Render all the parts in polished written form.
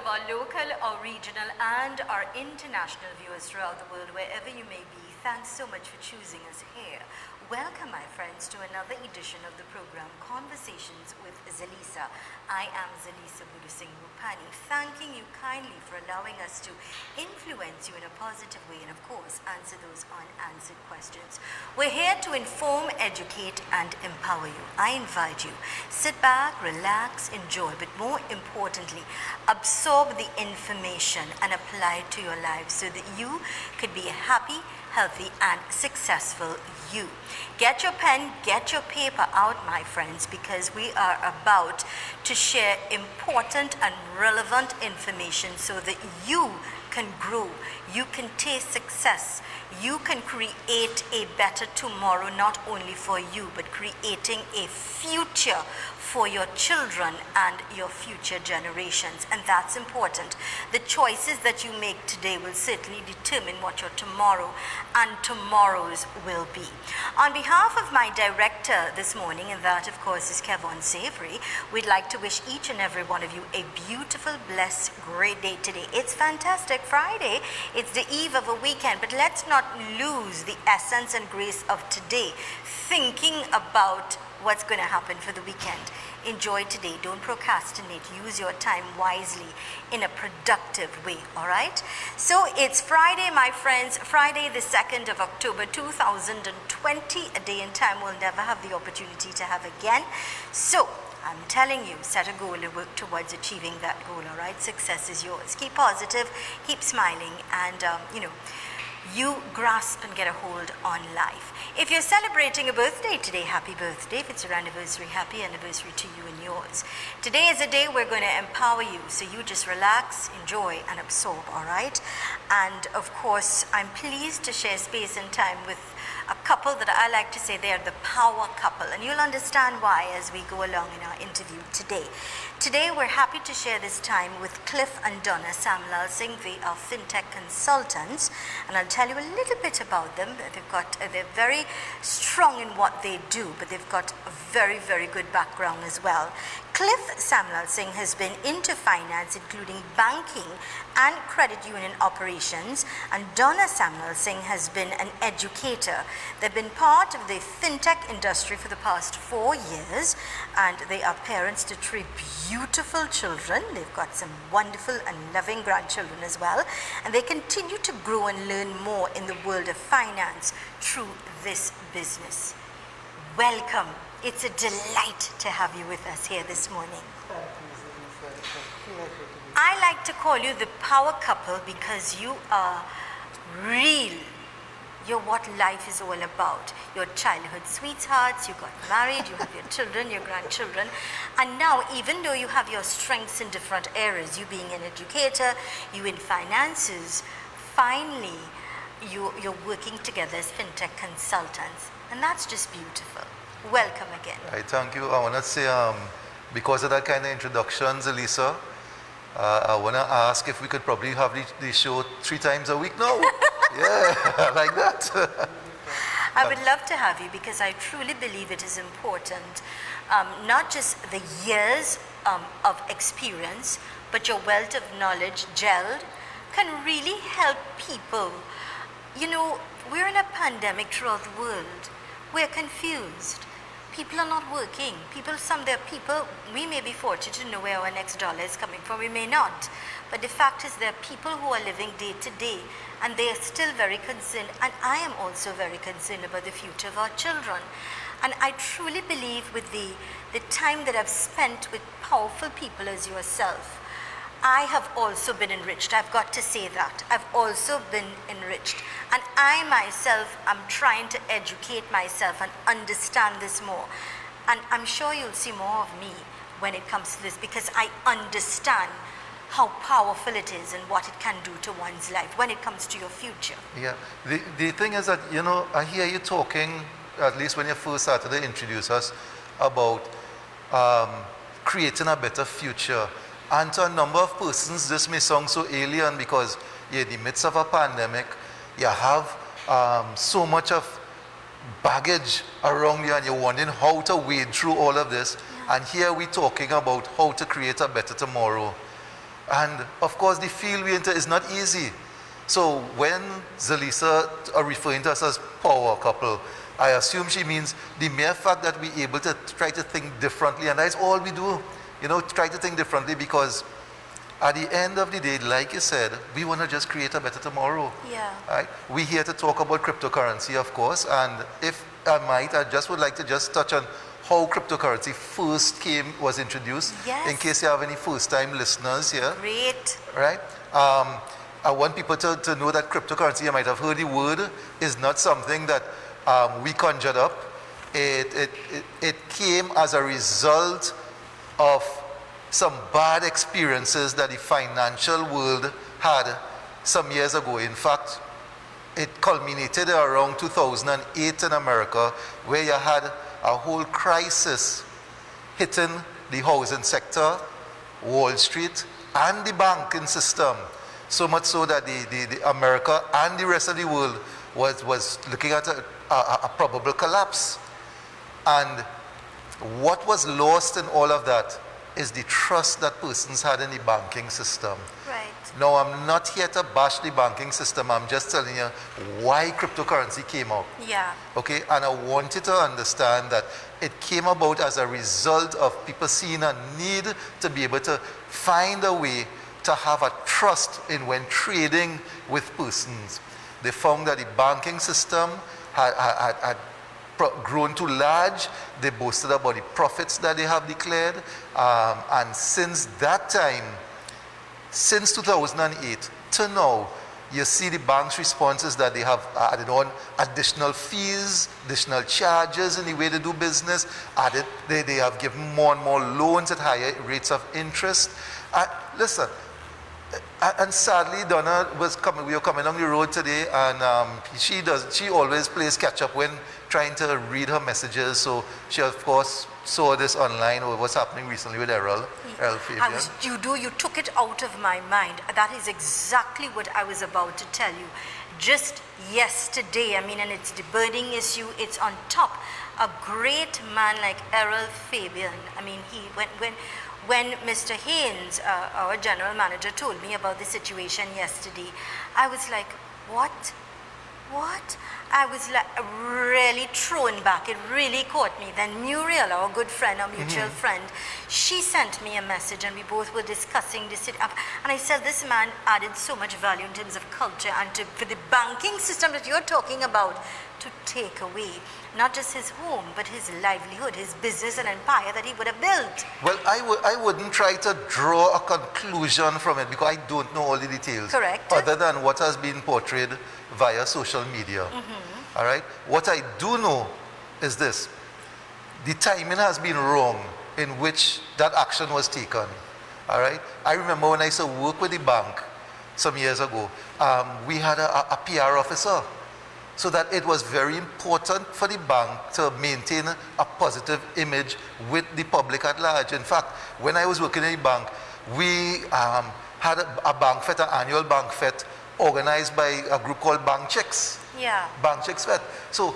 of our local, our regional, and our international viewers throughout the world, wherever you may be. Thanks so much for choosing us here. Welcome, my friends, to another edition of the program, Conversations with Zalisa. I am Zalisa Budusingh-Rupani, thanking you kindly for allowing us to influence you in a positive way and, of course, answer those unanswered questions. We're here to inform, educate, and empower you. I invite you, sit back, relax, enjoy, but more importantly, absorb the information and apply it to your life so that you could be a happy, healthy, and successful you. Get your pen, get your paper out, my friends, because we are about to share important and relevant information so that you can grow, you can taste success, you can create a better tomorrow, not only for you, but creating a future for your children and your future generations. And that's important. The choices that you make today will certainly determine what your tomorrow and tomorrows will be. On behalf of my director this morning, and that of course is Kevon Savory, we'd like to wish each and every one of you a beautiful, blessed, great day today. It's fantastic Friday. It's the eve of a weekend, but let's not lose the essence and grace of today, thinking about what's going to happen for the weekend. Enjoy today. Don't procrastinate. Use your time wisely in a productive way, all right? So it's Friday, my friends, Friday the 2nd of October 2020, a day and time we'll never have the opportunity to have again. So I'm telling you, set a goal and work towards achieving that goal, all right? Success is yours. Keep positive, keep smiling, and, you grasp and get a hold on life. If you're celebrating a birthday today, happy birthday. If it's your anniversary, happy anniversary to you and yours. Today is a day we're going to empower you, so you just relax, enjoy, and absorb, all right? And of course, I'm pleased to share space and time with a couple that I like to say they are the power couple, and you'll understand why as we go along in our interview today. Today, we're happy to share this time with Cliff and Donna Samlal Singhvi, our Fintech consultants, and I'll tell you a little bit about them. They're very strong in what they do, but they've got a very, very good background as well. Cliff Samlal Singh has been into finance, including banking and credit union operations, and Donna Samlal Singh has been an educator. They've been part of the fintech industry for the past 4 years, and they are parents to 3 beautiful children. They've got some wonderful and loving grandchildren as well, and they continue to grow and learn more in the world of finance through this business. Welcome. It's a delight to have you with us here this morning. I like to call you the power couple because you are real. You're what life is all about. Your childhood sweethearts, you got married, you have your children, your grandchildren, and now even though you have your strengths in different areas, you being an educator, you in finances, finally you're working together as fintech consultants, and that's just beautiful. Welcome again. Right, thank you. I want to say, because of that kind of introductions, Elisa, I want to ask if we could probably have the show 3 times a week now. Yeah, like that. I would love to have you because I truly believe it is important, not just the years of experience, but your wealth of knowledge gelled can really help people. You know, we're in a pandemic throughout the world. We're confused. People are not working. There are people, we may be fortunate to know where our next dollar is coming from, we may not. But the fact is there are people who are living day to day, and they are still very concerned, and I am also very concerned about the future of our children. And I truly believe with the time that I've spent with powerful people as yourself, I have also been enriched. I've got to say that. I've also been enriched. And I myself am trying to educate myself and understand this more. And I'm sure you'll see more of me when it comes to this because I understand how powerful it is and what it can do to one's life when it comes to your future. Yeah. The thing is that, you know, I hear you talking, at least when you first started to introduce us, about creating a better future. And to a number of persons, this may sound so alien because you're in the midst of a pandemic, you have so much of baggage around you and you're wondering how to wade through all of this. Yeah. And here we're talking about how to create a better tomorrow. And of course, the field we enter is not easy. So when Zalisa are referring to us as power couple, I assume she means the mere fact that we're able to try to think differently, and that's all we do, try to think differently, because at the end of the day, like you said, we want to just create a better tomorrow. Yeah. Right? We're here to talk about cryptocurrency, of course, and if I might, I just would like to just touch on how cryptocurrency first was introduced, Yes. in case you have any first-time listeners here. Great. Right? I want people to know that cryptocurrency, you might have heard the word, is not something that we conjured up. It came as a result of some bad experiences that the financial world had some years ago. In fact, it culminated around 2008 in America, where you had a whole crisis hitting the housing sector, Wall Street, and the banking system. So much so that the America and the rest of the world was looking at a probable collapse. And what was lost in all of that is the trust that persons had in the banking system. Right. Now, I'm not here to bash the banking system. I'm just telling you why cryptocurrency came out. Yeah. Okay? And I want you to understand that it came about as a result of people seeing a need to be able to find a way to have a trust in when trading with persons. They found that the banking system had grown too large. They boasted about the profits that they have declared. And since that time, since 2008 to now, you see the bank's responses that they have added on additional fees, additional charges in the way they do business. They have given more and more loans at higher rates of interest. Listen, and sadly, Donna we were coming on the road today, and she always plays catch up when trying to read her messages. So she, of course, saw this online, or what's happening recently with Errol Fabian. You took it out of my mind. That is exactly what I was about to tell you. Just yesterday, and it's the burning issue, it's on top. A great man like Errol Fabian, when Mr. Haynes, our general manager, told me about the situation yesterday, I was like, what? I was like really thrown back. It really caught me. Then Muriel, our good friend, our mutual friend, she sent me a message, and we both were discussing this. And I said, this man added so much value in terms of culture, and for the banking system that you're talking about to take away not just his home, but his livelihood, his business and empire that he would have built. Well, I wouldn't try to draw a conclusion from it, because I don't know all the details. Correct. Other than what has been portrayed via social media. All right? What I do know is this. The timing has been wrong in which that action was taken. All right? I remember when I used to work with the bank some years ago, we had a PR officer. So that it was very important for the bank to maintain a positive image with the public at large. In fact, when I was working in the bank, we had a bank fete, an annual bank fete, organized by a group called Bank Chicks. Yeah. Bank Chicks Fete. So,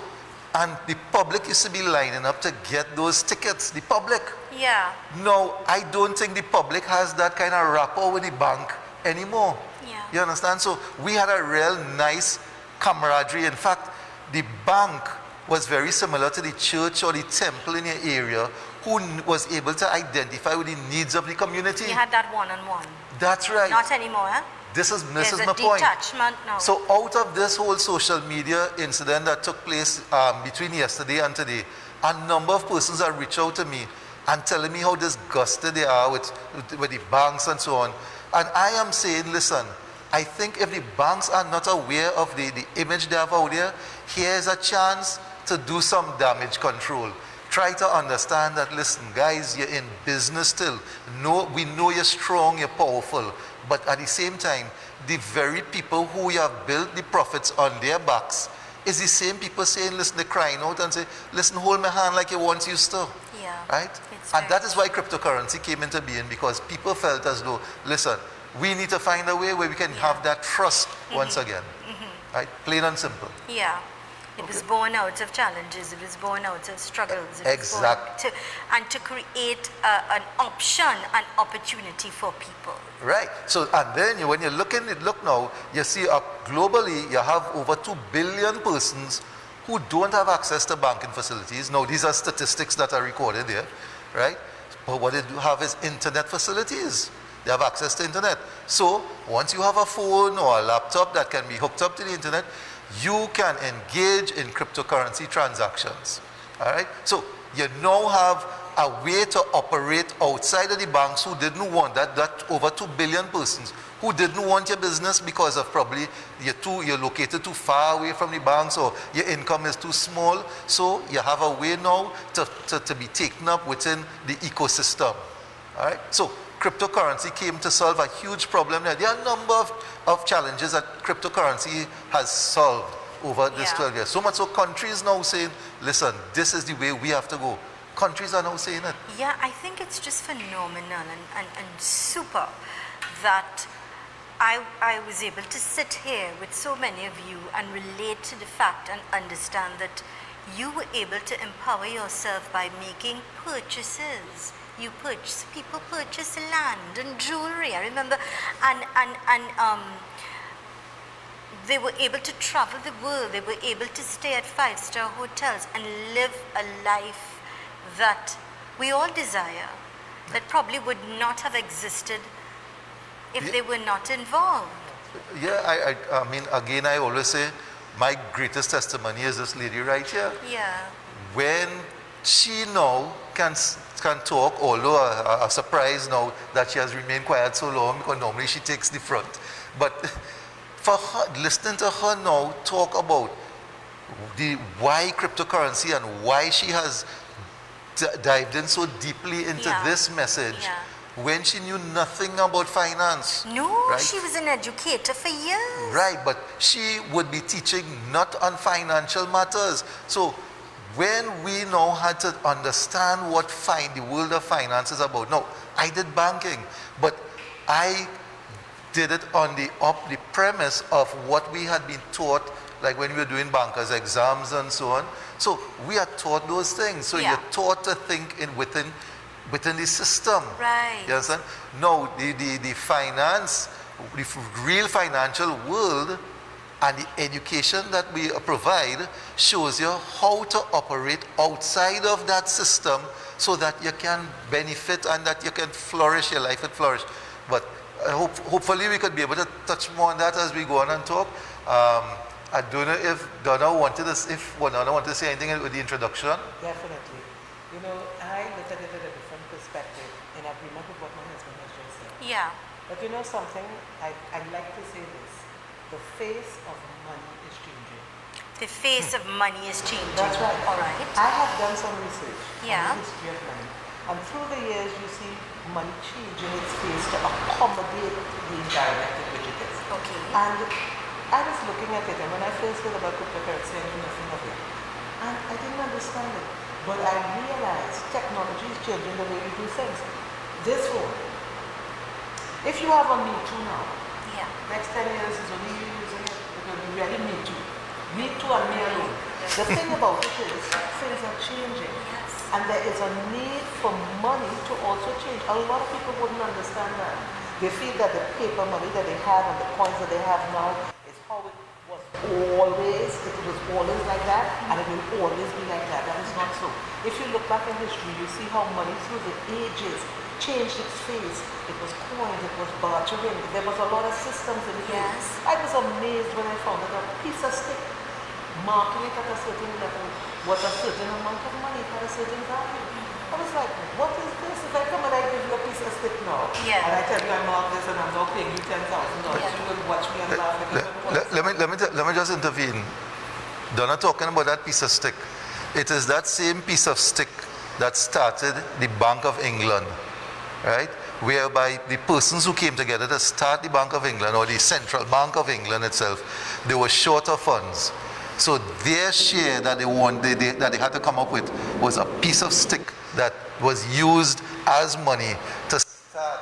and the public used to be lining up to get those tickets, the public. Yeah. No, I don't think the public has that kind of rapport with the bank anymore. Yeah. You understand? So we had a real nice camaraderie. In fact, the bank was very similar to the church or the temple in your area, who was able to identify with the needs of the community. You had that one-on-one. That's right. Not anymore, huh? This is my point. There's a detachment now. So out of this whole social media incident that took place between yesterday and today, a number of persons have reached out to me and telling me how disgusted they are with the banks and so on. And I am saying, listen, I think if the banks are not aware of the image they have out there, here's a chance to do some damage control. Try to understand that, listen, guys, you're in business still. No, we know you're strong, you're powerful. But at the same time, the very people who you have built the profits on their backs is the same people saying, listen, they're crying out and say, listen, hold my hand like you once used to. Yeah. Right? And that is why cryptocurrency came into being, because people felt as though, listen, we need to find a way where we can have that trust once again. Right? Plain and simple. Yeah. It was born out of challenges. It was born out of struggles. Exactly. And to create an option, an opportunity for people. Right. So, and then when you look now, you see globally, you have over 2 billion persons who don't have access to banking facilities. Now, these are statistics that are recorded there, right? But what they do have is internet facilities. They have access to internet. So, once you have a phone or a laptop that can be hooked up to the internet, you can engage in cryptocurrency transactions. All right? So, you now have a way to operate outside of the banks who didn't want that over 2 billion persons who didn't want your business because of probably you're located too far away from the banks or your income is too small. So you have a way now to be taken up within the ecosystem. All right? So cryptocurrency came to solve a huge problem there. There are a number of challenges that cryptocurrency has solved over this 12 years. So much so countries now saying, listen, this is the way we have to go. Countries are now saying it. Yeah, I think it's just phenomenal and super that I was able to sit here with so many of you and relate to the fact and understand that you were able to empower yourself by making purchases. People purchase land and jewelry. I remember, and they were able to travel the world. They were able to stay at 5-star hotels and live a life that we all desire, that probably would not have existed if they were not involved. Yeah, I mean, again, I always say my greatest testimony is this lady right here. Yeah. When she now can talk, although a surprise now that she has remained quiet so long because normally she takes the front. But for her, listening to her now talk about why cryptocurrency and why she has dived in so deeply into this message when she knew nothing about finance. No, right? She was an educator for years. Right, but she would be teaching not on financial matters. So when we now had to understand what the world of finance is about. Now, I did banking, but I did it on the premise of what we had been taught, like when we were doing bankers exams and so on. So we are taught those things. So you're taught to think within the system. Right. You understand? No, the finance, the real financial world and the education that we provide shows you how to operate outside of that system so that you can benefit and that you can flourish, your life and flourish. But hopefully we could be able to touch more on that as we go on and talk. I don't know if Donna wanted to say anything with the introduction. Definitely. You know, I look at it at a different perspective in agreement with what my husband has just said. Yeah. But you know something, I'd like to say this. The face of money is changing. The face of money is changing. That's right. All right. I have done some research Yeah. on the history of money. And through the years, you see money changing its face to accommodate the environment in which it is. Okay. And I was looking at it, and when I first heard about cryptocurrency, I knew nothing of it. And I didn't understand it. But I realized technology is changing the way we do things. This phone, if you have a Me Too now, next 10 years is only you using it, it will be really Me Too. Me Too and me alone. The thing about it is, things are changing. And there is a need for money to also change. A lot of people wouldn't understand that. They feel that the paper money that they have and the coins that they have now is how it was always. It was always like that, and it will always be like that. That is not so. If you look back in history, you see how money through the ages changed its face. It was coins, it was bartering. There was a lot of systems in place. I was amazed when I found that a piece of stick marking it at a certain level was a certain amount of money, it had a certain value. I was like, what is this? If I come and I give you a piece of stick now, and I tell you I mark this and I'm now paying you $10,000, you will watch me and laugh. Let me just intervene. Donna talking about that piece of stick. It is that same piece of stick that started the Bank of England, right? Whereby the persons who came together to start the Bank of England or the Central Bank of England itself, they were short of funds. So their share that they had to come up with was a piece of stick that was used as money to start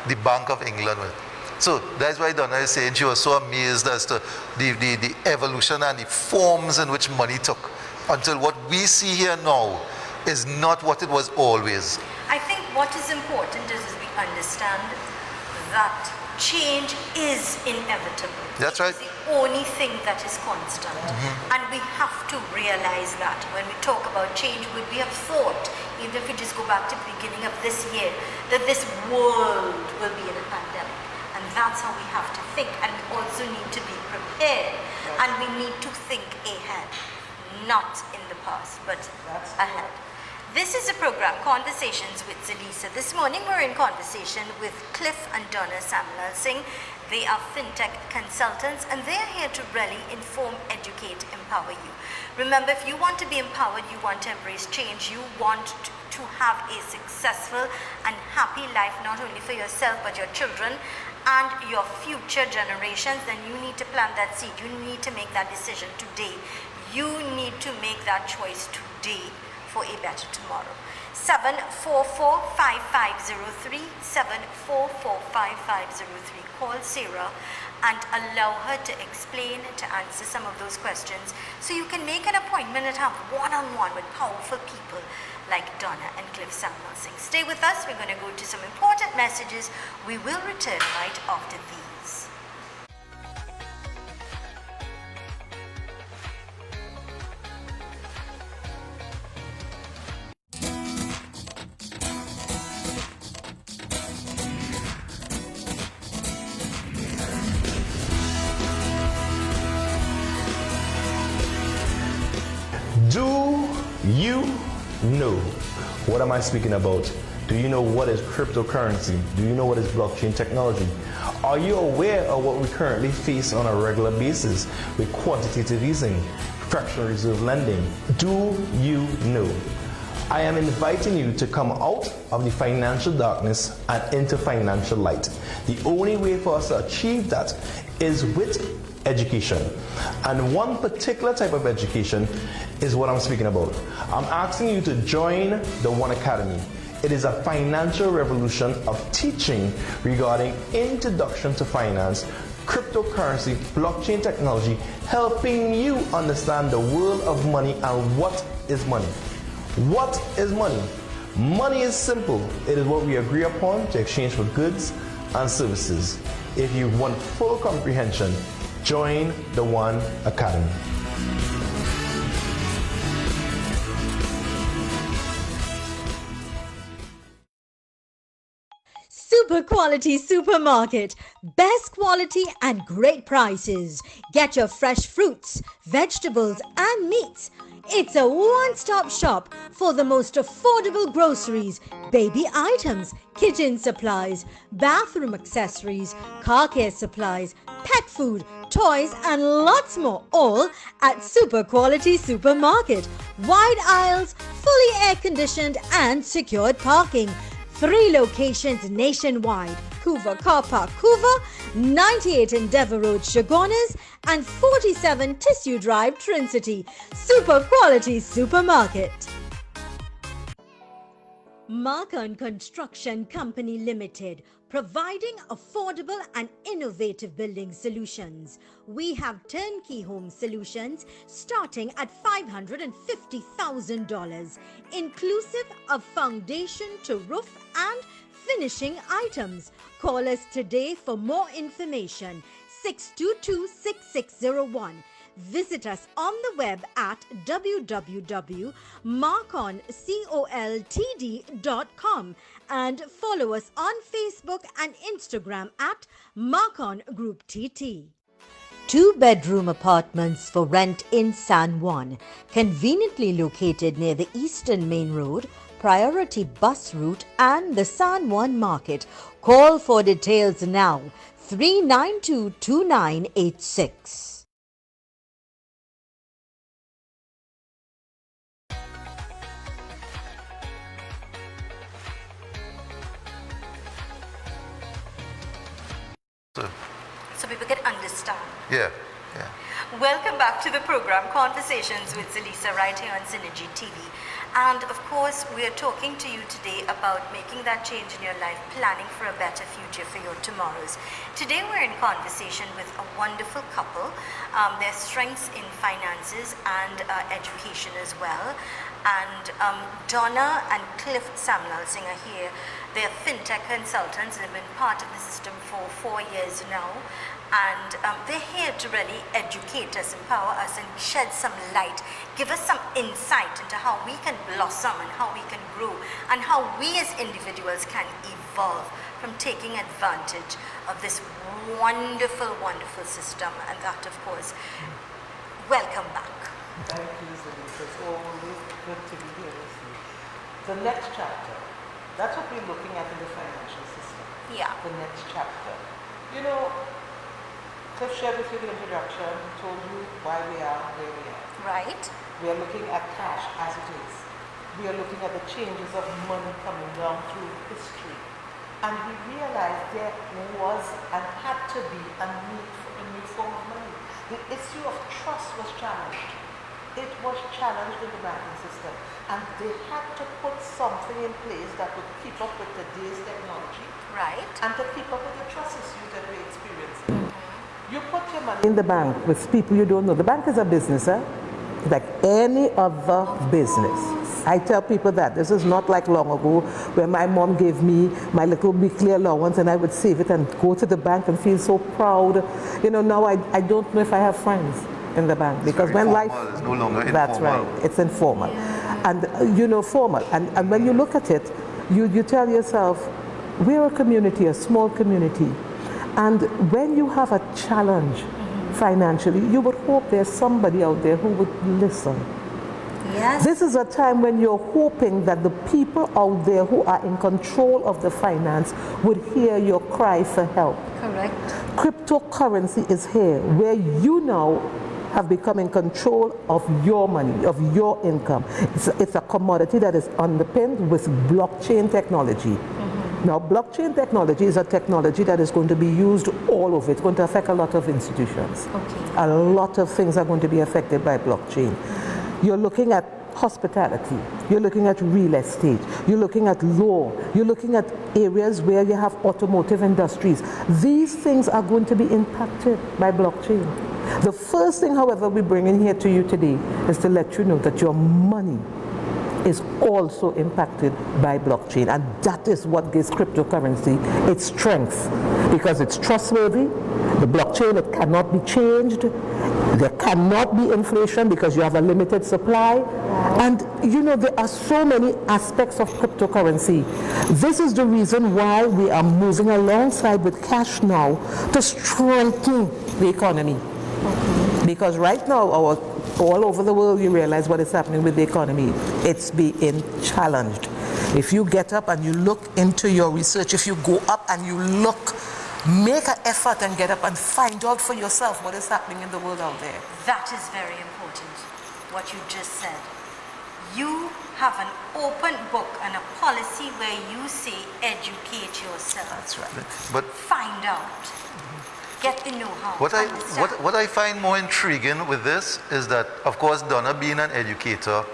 the Bank of England with. So that's why Donna is saying she was so amazed as to the evolution and the forms in which money took, until what we see here now is not what it was always. I think what is important is we understand that change is inevitable. That's right. It's the only thing that is constant. And we have to realize that when we talk about change, would we have thought, even if we just go back to the beginning of this year, that this world will be in a pandemic? And that's how we have to think. And we also need to be prepared. And we need to think ahead, not in the past, but ahead. This is a program, Conversations with Zelisa. This morning we're in conversation with Cliff and Donna Samlal Singh. They are Fintech consultants and they are here to really inform, educate, empower you. Remember, if you want to be empowered, you want to embrace change, you want to have a successful and happy life, not only for yourself but your children and your future generations, then you need to plant that seed. You need to make that decision today. You need to make that choice today for a better tomorrow. 744-5503, 744-5503. Call Sarah and allow her to explain, to answer some of those questions, so you can make an appointment and have one-on-one with powerful people like Donna and Cliff Samlal Singh. Stay with us. We're going to go to some important messages. We will return right after these. Do you know? What am I speaking about? Do you know what is cryptocurrency? Do you know what is blockchain technology? Are you aware of what we currently face on a regular basis with quantitative easing, fractional reserve lending? Do you know? I am inviting you to come out of the financial darkness and into financial light. The only way for us to achieve that is with education. And one particular type of education is what I'm speaking about. I'm asking you to join the One Academy. It is a financial revolution of teaching regarding introduction to finance, cryptocurrency, blockchain technology, helping you understand the world of money and what is money. What is money? Money is simple. It is what we agree upon to exchange for goods and services. If you want full comprehension, join the One Academy. Super quality supermarket. Best quality and great prices. Get your fresh fruits, vegetables and meats. It's a one-stop shop for the most affordable groceries, baby items, kitchen supplies, bathroom accessories, car care supplies, pet food, toys and lots more, all at Super Quality Supermarket. Wide aisles, fully air-conditioned and secured parking. 3 locations nationwide: Hoover Car Park, Hoover, 98 Endeavour Road, Chagonas, and 47 Tissue Drive, Trincity. Super Quality Supermarket. Marcon Construction Company Limited, providing affordable and innovative building solutions. We have turnkey home solutions starting at $550,000, inclusive of foundation to roof and finishing items. Call us today for more information. 622-6601. Visit us on the web at www.marconcoltd.com and follow us on Facebook and Instagram at Marcon Group TT. 2-bedroom apartments for rent in San Juan, conveniently located near the Eastern Main Road, Priority Bus Route and the San Juan Market. Call for details now. 392-2986. So people can understand. Yeah. Welcome back to the program Conversations with Zelisa right here on Synergy TV. And of course, we are talking to you today about making that change in your life, planning for a better future for your tomorrows. Today we're in conversation with a wonderful couple. Their strengths in finances and education as well. And Donna and Cliff Samlal Singh are here. They're Fintech consultants and have been part of the system for 4 years now. And they're here to really educate us, empower us, and shed some light, give us some insight into how we can blossom and how we can grow, and how we as individuals can evolve from taking advantage of this wonderful, wonderful system. And that, of course, welcome back. Thank you, Denise. It's always good to be here with you. The next chapter, that's what we're looking at in the financial system. Yeah. The next chapter. You know, Cliff shared with you the introduction, told you why we are where we are. Right. We are looking at cash as it is. We are looking at the changes of money coming down through history. And we realized there was and had to be a need for a new form of money. The issue of trust was challenged. It was challenged in the banking system. And they had to put something in place that would keep up with today's technology. Right. And to keep up with the trust issues that we're experiencing. You put your money in the bank with people you don't know. The bank is a business, like any other business. I tell people that. This is not like long ago where my mom gave me my little weekly allowance and I would save it and go to the bank and feel so proud. You know, now I don't know if I have friends in the bank because when life... It's no longer informal. That's right. It's informal. And, you know, formal. And when you look at it, you tell yourself, we're a community, a small community. And when you have a challenge financially, you would hope there's somebody out there who would listen. Yes. This is a time when you're hoping that the people out there who are in control of the finance would hear your cry for help. Correct. Cryptocurrency is here, where you now have become in control of your money, of your income. It's a commodity that is underpinned with blockchain technology. Now, blockchain technology is a technology that is going to be used all over. It's going to affect a lot of institutions. Okay. A lot of things are going to be affected by blockchain. You're looking at hospitality. You're looking at real estate. You're looking at law. You're looking at areas where you have automotive industries. These things are going to be impacted by blockchain. The first thing, however, we bring in here to you today is to let you know that your money is also impacted by blockchain, and that is what gives cryptocurrency its strength, because it's trustworthy. The blockchain, it cannot be changed. There cannot be inflation because you have a limited supply. And you know, there are so many aspects of cryptocurrency. This is the reason why we are moving alongside with cash now to strengthen the economy. Because right now, all over the world, you realize what is happening with the economy. It's being challenged. If you get up and you look into your research, if you go up and you look, make an effort and get up and find out for yourself what is happening in the world out there. That is very important, what you just said. You have an open book and a policy where you say educate yourself. That's right. But Find out. Get the know-how. what I find more intriguing with this is that, of course, Donna being an educator,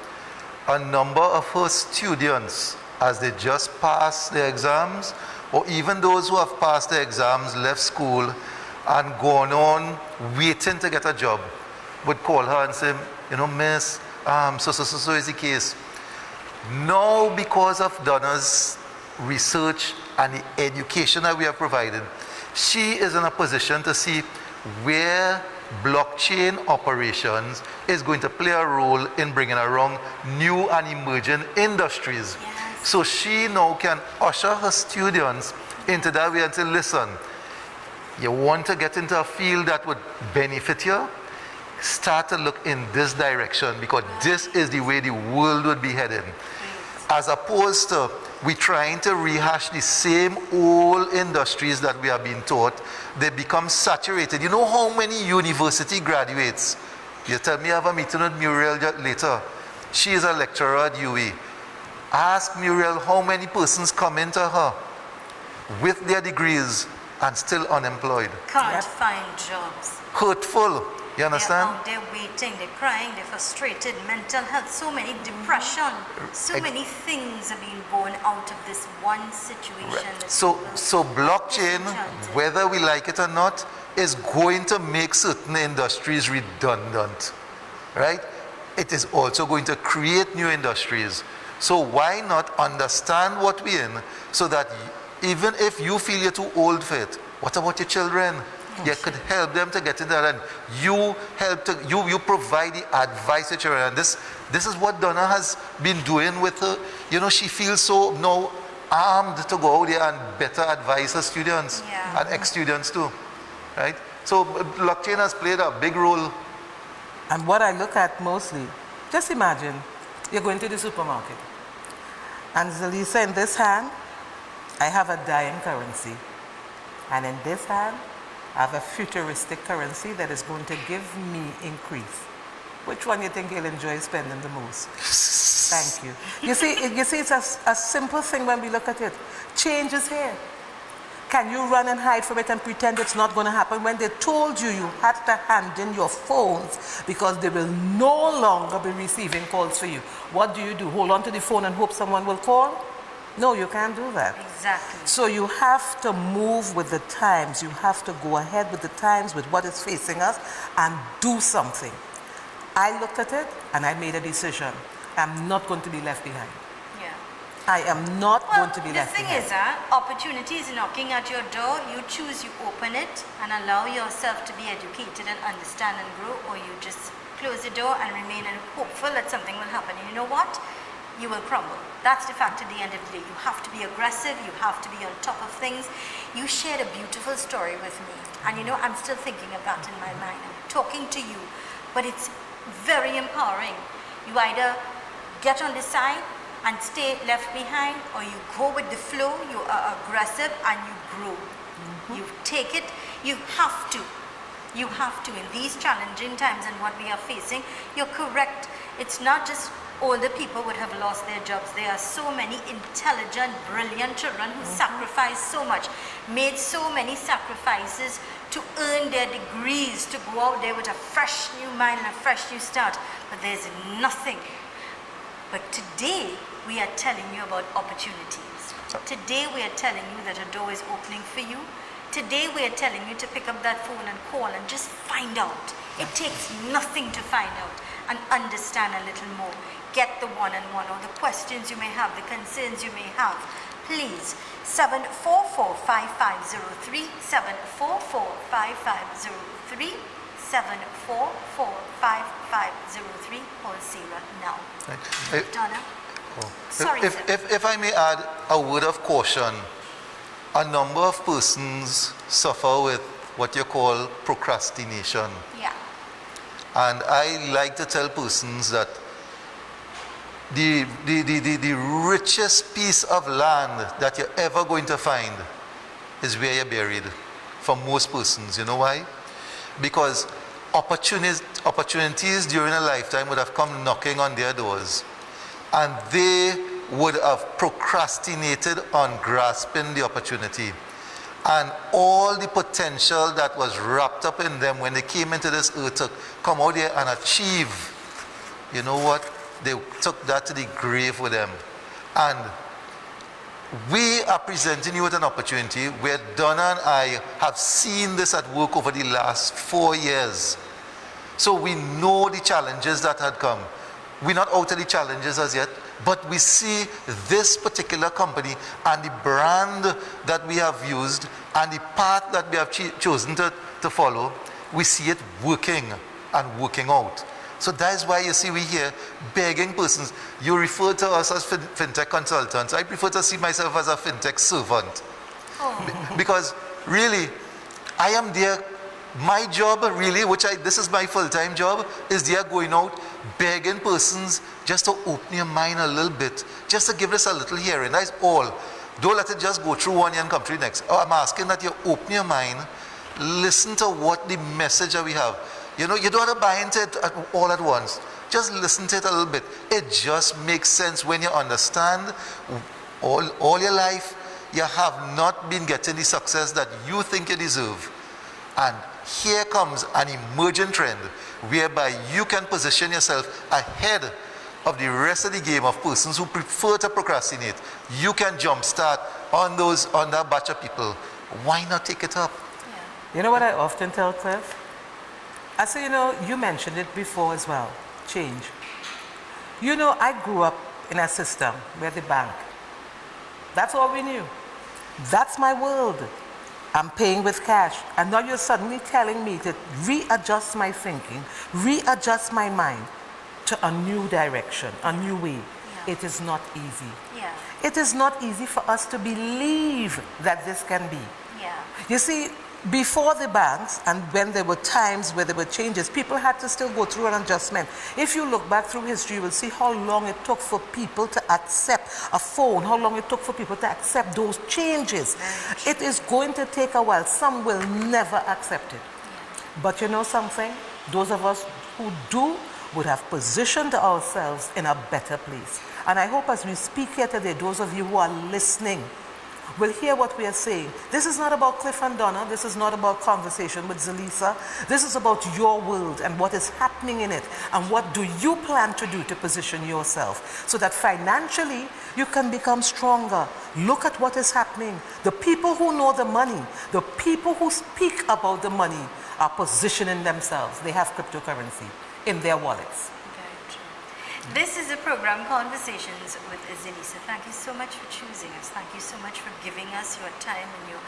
a number of her students, as they just pass their exams, or even those who have passed their exams, left school, and gone on waiting to get a job, would call her and say, you know, miss, so is the case. Now, because of Donna's research and the education that we have provided, she is in a position to see where blockchain operations is going to play a role in bringing around new and emerging industries. Yes. So she now can usher her students into that way and say, listen, you want to get into a field that would benefit you? Start to look in this direction, because this is the way the world would be heading. As opposed to we trying to rehash the same old industries that we have been taught. They become saturated. You know how many university graduates? You tell me I have a meeting with Muriel later. She is a lecturer at UWI. Ask Muriel how many persons come into her with their degrees and still unemployed. Can't find jobs. Hurtful. You understand? They're out there waiting, they're crying, they're frustrated, mental health, so many depression, so many things are being born out of this one situation. So blockchain, whether we like it or not, is going to make certain industries redundant, right? It is also going to create new industries. So why not understand what we're in, so that even if you feel you're too old for it, what about your children? You could help them to get into that, and you provide the advice to children. And this is what Donna has been doing with her. You know, she feels so now armed to go out there and better advise her students and ex-students too, right? So blockchain has played a big role. And what I look at mostly, just imagine you're going to the supermarket, and Zalisa, in this hand, I have a dying currency, and in this hand, I have a futuristic currency that is going to give me increase. Which one do you think you'll enjoy spending the most? Thank you. You see, it's a simple thing when we look at it. Change is here. Can you run and hide from it and pretend it's not going to happen when they told you you had to hand in your phones because they will no longer be receiving calls for you? What do? Hold on to the phone and hope someone will call? No, you can't do that. Exactly. So you have to move with the times. You have to go ahead with the times, with what is facing us, and do something. I looked at it and I made a decision. I'm not going to be left behind. Yeah. I am not going to be left behind. The thing is, opportunity is knocking at your door. You choose, you open it, and allow yourself to be educated and understand and grow, or you just close the door and remain hopeful that something will happen. And you know what? You will crumble. That's the fact at the end of the day. You have to be aggressive. You have to be on top of things. You shared a beautiful story with me. And you know, I'm still thinking of that in my mind. I'm talking to you. But it's very empowering. You either get on the side and stay left behind, or you go with the flow. You are aggressive and you grow. You take it. You have to. You have to. In these challenging times and what we are facing, you're correct. It's not just older people would have lost their jobs. There are so many intelligent, brilliant children who sacrificed so much, made so many sacrifices to earn their degrees, to go out there with a fresh new mind and a fresh new start. But there's nothing. But today, we are telling you about opportunities. Today, we are telling you that a door is opening for you. Today, we are telling you to pick up that phone and call and just find out. It takes nothing to find out and understand a little more. Get the one-on-one, or the questions you may have, the concerns you may have. Please, 744-5503, 744-5503, 744-5503, call Sarah now. Right. Donna? Sorry, if I may add a word of caution, a number of persons suffer with what you call procrastination. Yeah. And I like to tell persons that the richest piece of land that you're ever going to find is where you're buried, for most persons. You know why? Because opportunities during a lifetime would have come knocking on their doors, and they would have procrastinated on grasping the opportunity. And all the potential that was wrapped up in them when they came into this earth to come out here and achieve, you know what? They took that to the grave with them. And we are presenting you with an opportunity where Donna and I have seen this at work over the last 4 years. So we know the challenges that had come. We're not out of the challenges as yet, but we see this particular company and the brand that we have used and the path that we have chosen to follow, we see it working and working out. So that is why you see we here begging persons. You refer to us as fintech consultants. I prefer to see myself as a fintech servant. Because really, I am there. My job really, this is my full-time job, is there going out begging persons just to open your mind a little bit, just to give us a little hearing. That's all. Don't let it just go through one year and come through next. I'm asking that you open your mind, listen to what the message that we have. You know, you don't have to buy into it all at once. Just listen to it a little bit. It just makes sense when you understand all your life you have not been getting the success that you think you deserve. And here comes an emerging trend whereby you can position yourself ahead of the rest of the game of persons who prefer to procrastinate. You can jumpstart on that batch of people. Why not take it up? You know what I often tell Cliff? I say, you mentioned it before as well, change. I grew up in a system where the bank, that's all we knew. That's my world. I'm paying with cash. And now you're suddenly telling me to readjust my thinking, readjust my mind to a new direction, a new way. Yeah. It is not easy. Yeah. It is not easy for us to believe that this can be. Yeah. You see, before the banks and when there were times where there were changes, people had to still go through an adjustment. If you look back through history, you will see how long it took for people to accept a phone, how long it took for people to accept those changes. It is going to take a while. Some will never accept it. Yeah. But you know something? Those of us who do would have positioned ourselves in a better place. And I hope as we speak here today, those of you who are listening will hear what we are saying. This is not about Cliff and Donna. This is not about conversation with Zelisa. This is about your world and what is happening in it. And what do you plan to do to position yourself so that financially you can become stronger. Look at what is happening. The people who know the money, the people who speak about the money are positioning themselves. They have cryptocurrency in their wallets. This is a program, Conversations with Zelisa. Thank you so much for choosing us. Thank you so much for giving us your time and your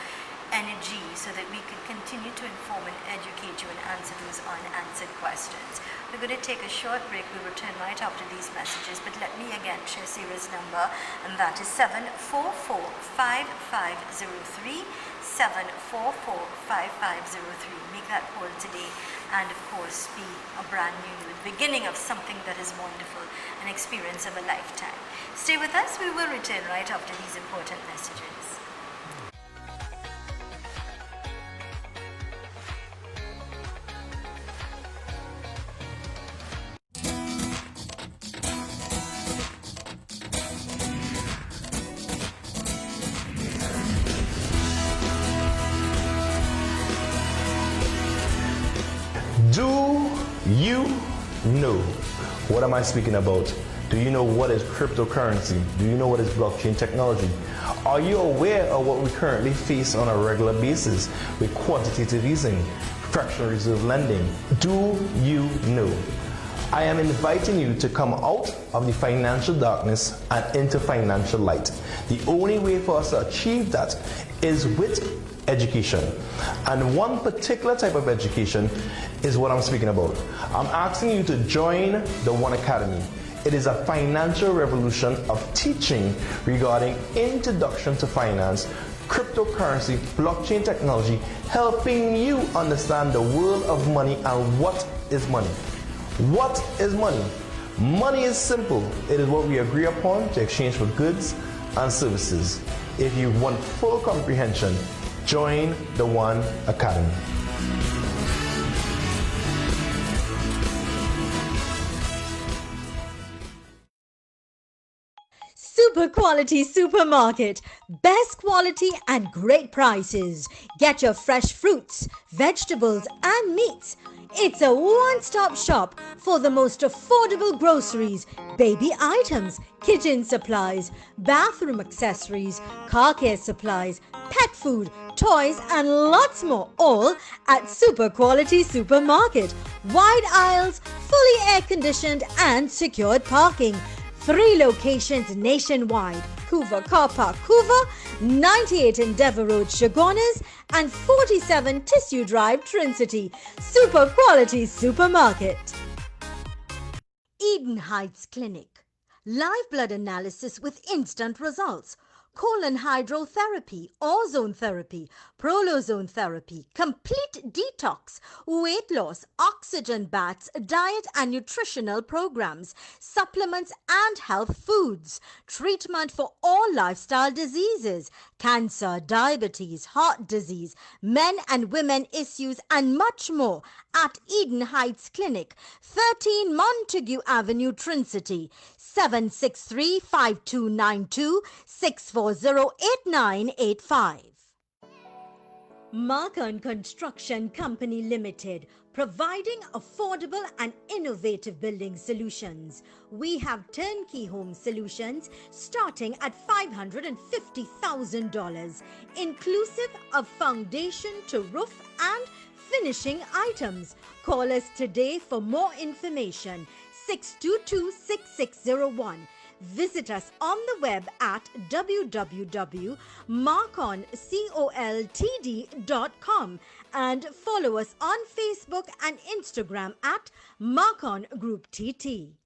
energy so that we could continue to inform and educate you and answer those unanswered questions. We're going to take a short break. We'll return right after these messages. But let me again share Sarah's number, and that is 744-5503. 744-5503. Make that call today and of course be a brand new beginning of something that is wonderful, an experience of a lifetime. Stay with us. We will return right after these important messages. Do you know? What am I speaking about? Do you know what is cryptocurrency? Do you know what is blockchain technology? Are you aware of what we currently face on a regular basis with quantitative easing, fractional reserve lending? Do you know? I am inviting you to come out of the financial darkness and into financial light. The only way for us to achieve that is with education. And one particular type of education is what I'm speaking about. I'm asking you to join the One Academy. It is a financial revolution of teaching regarding introduction to finance, cryptocurrency, blockchain technology, helping you understand the world of money and what is money. What is money? Money is simple. It is what we agree upon to exchange for goods and services. If you want full comprehension, join the One Academy. Super quality supermarket. Best quality and great prices. Get your fresh fruits, vegetables and meats. It's a one-stop shop for the most affordable groceries, baby items, kitchen supplies, bathroom accessories, car care supplies, pet food, toys and lots more, all at Super Quality Supermarket. Wide aisles, fully air-conditioned and secured parking. 3 locations nationwide: Hoover Car Park, Hoover, 98 Endeavour Road, Chagonas, and 47 Tissue Drive, Trinity. Super Quality Supermarket. Eden Heights Clinic. Live blood analysis with instant results. Colon hydrotherapy, ozone therapy, prolozone therapy, complete detox, weight loss, oxygen baths, diet and nutritional programs, supplements and health foods, treatment for all lifestyle diseases, cancer, diabetes, heart disease, men and women issues and much more at Eden Heights Clinic, 13 Montague Avenue, Trinity. 763-5292-640-8985. Marcon Construction Company Limited, providing affordable and innovative building solutions. We have turnkey home solutions starting at $550,000, inclusive of foundation to roof and finishing items. Call us today for more information. 622-6601. Visit us on the web at www.marconcoltd.com and follow us on Facebook and Instagram at Marcon Group TT.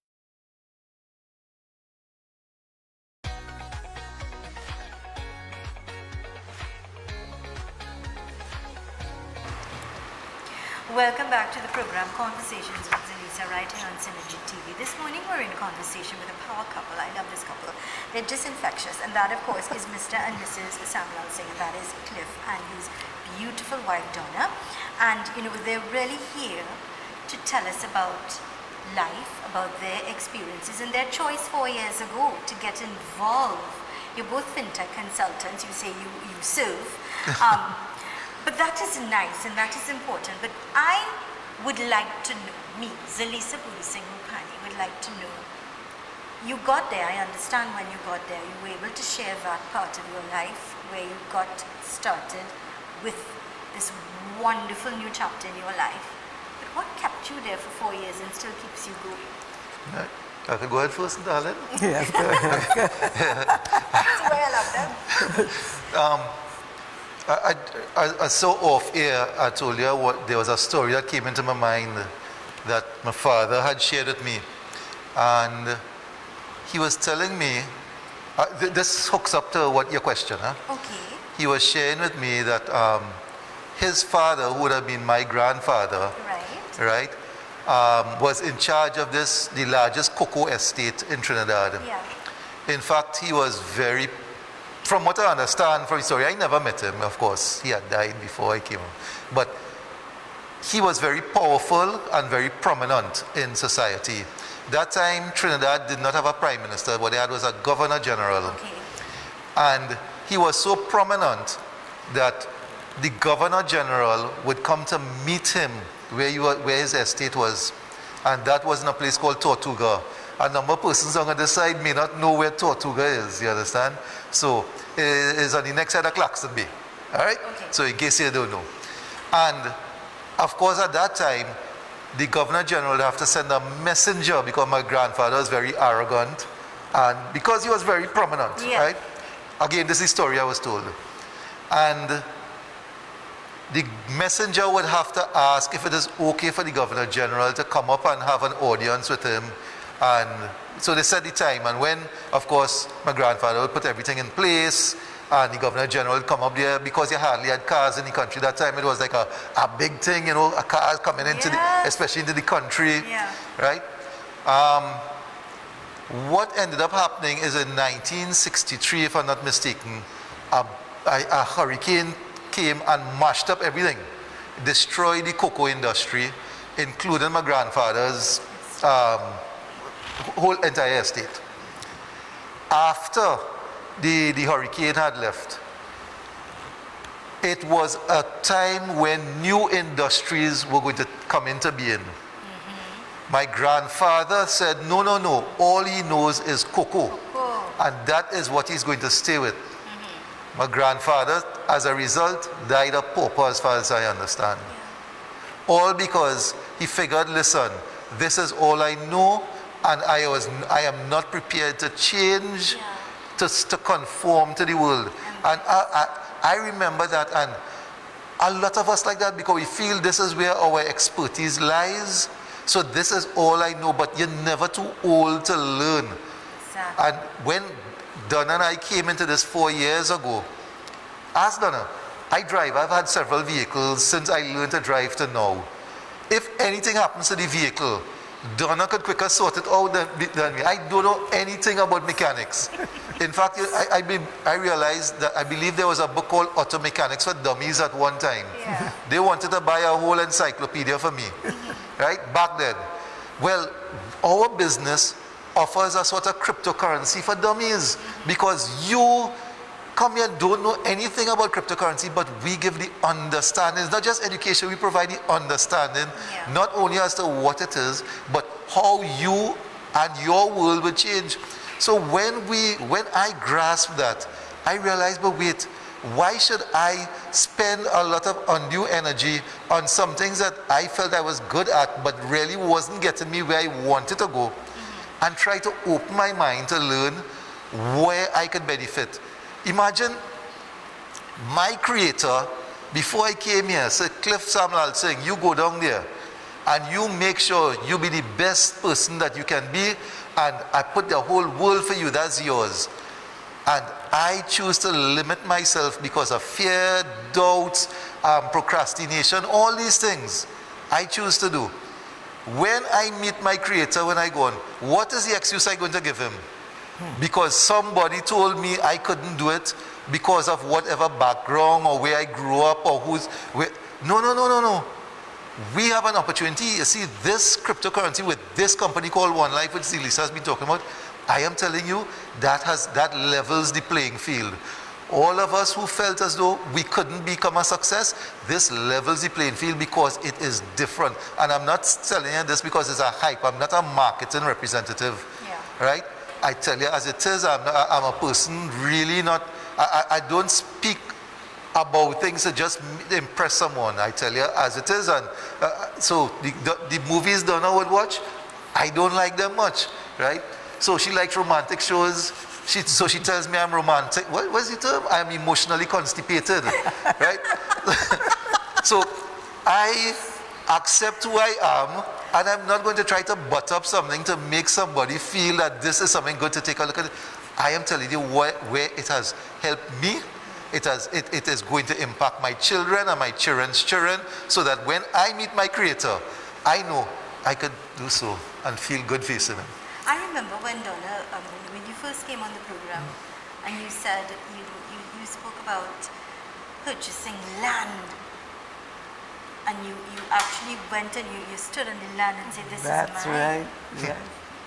Welcome back to the program Conversations with Zalisa right here on Singhvi TV. This morning we're in conversation with a power couple. I love this couple. They're just infectious, and that of course is Mr. and Mrs. Samlal Singh, and that is Cliff and his beautiful wife Donna. And you know, they're really here to tell us about life, about their experiences and their choice 4 years ago to get involved. You're both Fintech consultants. You say you serve. But that is nice and that is important. But I would like to know, me, Zalisa Puri Singh Rupani, would like to know, you got there, I understand when you got there, you were able to share that part of your life where you got started with this wonderful new chapter in your life. But what kept you there for 4 years and still keeps you going? I could go ahead first, darling. Yes. That's why I love them. I so off air, I told you there was a story that came into my mind that my father had shared with me. And he was telling me, this hooks up to what your question, huh? Okay. He was sharing with me that his father, who would have been my grandfather, right, was in charge of the largest cocoa estate in Trinidad. Yeah. In fact, he was very, from what I understand from his story, I never met him, of course. He had died before I came. But he was very powerful and very prominent in society. That time, Trinidad did not have a prime minister. What they had was a governor general. Okay. And he was so prominent that the governor general would come to meet him where his estate was. And that was in a place called Tortuga. A number of persons on this side may not know where Tortuga is, you understand? So it is on the next side of Claxton Bay. All right? Okay. So in case you don't know. And of course at that time, the governor general would have to send a messenger because my grandfather was very arrogant and because he was very prominent, right? Again, this is the story I was told. And the messenger would have to ask if it is okay for the governor general to come up and have an audience with him. And so they set the time, and when, of course, my grandfather would put everything in place, and the governor general would come up there, because you hardly had cars in the country that time. It was like a big thing, you know, a car coming into especially into the country, right? What ended up happening is in 1963, if I'm not mistaken, a hurricane came and mashed up everything, destroyed the cocoa industry, including my grandfather's whole entire estate. After the hurricane had left, it was a time when new industries were going to come into being. My grandfather said, no, all he knows is cocoa. And that is what he's going to stay with. My grandfather, as a result, died a pauper as far as I understand. All because he figured, listen, this is all I know, and I am not prepared to change, to conform to the world. And I remember that, and a lot of us like that, because we feel this is where our expertise lies. So this is all I know, but you're never too old to learn. Exactly. And when Donna and I came into this 4 years ago, ask Donna, I drive, I've had several vehicles since I learned to drive to now. If anything happens to the vehicle, Donna could quicker sort it out than me. I don't know anything about mechanics. In fact, I realized that I believe there was a book called Auto Mechanics for Dummies at one time. They wanted to buy a whole encyclopedia for me, right, back then. Well, our business offers a sort of cryptocurrency for dummies because you come here and don't know anything about cryptocurrency, but we give the understanding. It's not just education, we provide the understanding, not only as to what it is, but how you and your world will change. So when I grasp that, I realize, but wait, why should I spend a lot of undue energy on some things that I felt I was good at, but really wasn't getting me where I wanted to go, and try to open my mind to learn where I could benefit. Imagine my creator, before I came here, said, Cliff Samlal saying, you go down there and you make sure you be the best person that you can be, and I put the whole world for you, that's yours. And I choose to limit myself because of fear, doubts, procrastination, all these things I choose to do. When I meet my creator, when I go on, what is the excuse I'm going to give him? Because somebody told me I couldn't do it because of whatever background or where I grew up or who's... No. We have an opportunity. You see, this cryptocurrency with this company called One Life, which Lisa has been talking about, I am telling you, that levels the playing field. All of us who felt as though we couldn't become a success, this levels the playing field because it is different. And I'm not telling you this because it's a hype. I'm not a marketing representative, right? I tell you as it is. I'm a person really not, I don't speak about things to just impress someone. I tell you as it is. And so the movies Donna would watch, I don't like them much, right? So she likes romantic shows. So she tells me I'm romantic. What's the term? I'm emotionally constipated, right? So I accept who I am, and I'm not going to try to butt up something to make somebody feel that this is something good to take a look at. I am telling you where it has helped me. It is going to impact my children and my children's children, so that when I meet my creator, I know I could do so and feel good facing him. I remember when Donna, when you first came on the program, and you said you spoke about purchasing land, and you actually went and you stood on the land and said, "This is mine." That's right. Yeah.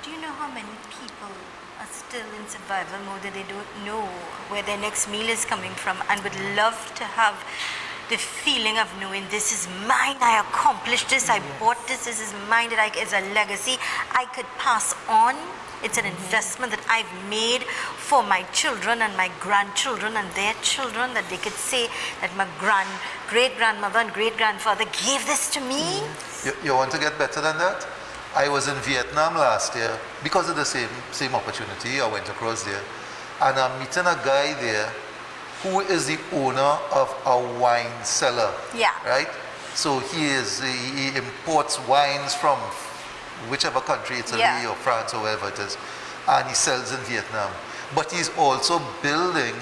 Do you know how many people are still in survival mode, that they don't know where their next meal is coming from, and would love to have the feeling of knowing this is mine, I accomplished this, I bought this is mine, that it's a legacy I could pass on. It's an investment that I've made for my children and my grandchildren and their children, that they could say that my great-grandmother and great-grandfather gave this to me. You want to get better than that? I was in Vietnam last year because of the same opportunity. I went across there, and I'm meeting a guy there who is the owner of a wine cellar. Yeah. Right? So he imports wines from whichever country, Italy or France or wherever it is, and he sells in Vietnam. But he's also building